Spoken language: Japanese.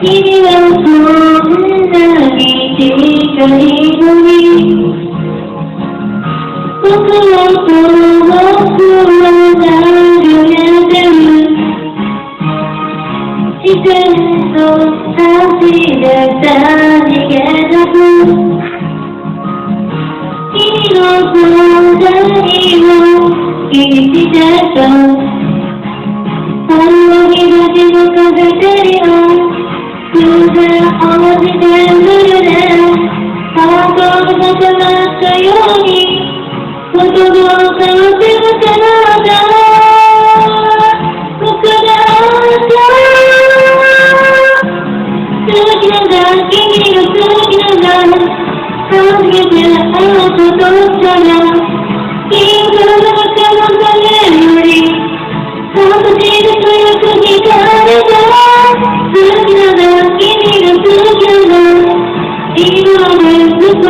君はこんなに近いのに僕は遠く離れてる自然と走れた逃げ出す君の存在を気にしてたあの日だけの風照りを偶然落ちてるよねハートが重なったように言葉を交わせるから僕が好きなんだ君が好きなんだ初めて会うことしたら君からの可能性より私で強く惹かれた好きなんだ君が好きなんだ今までずっと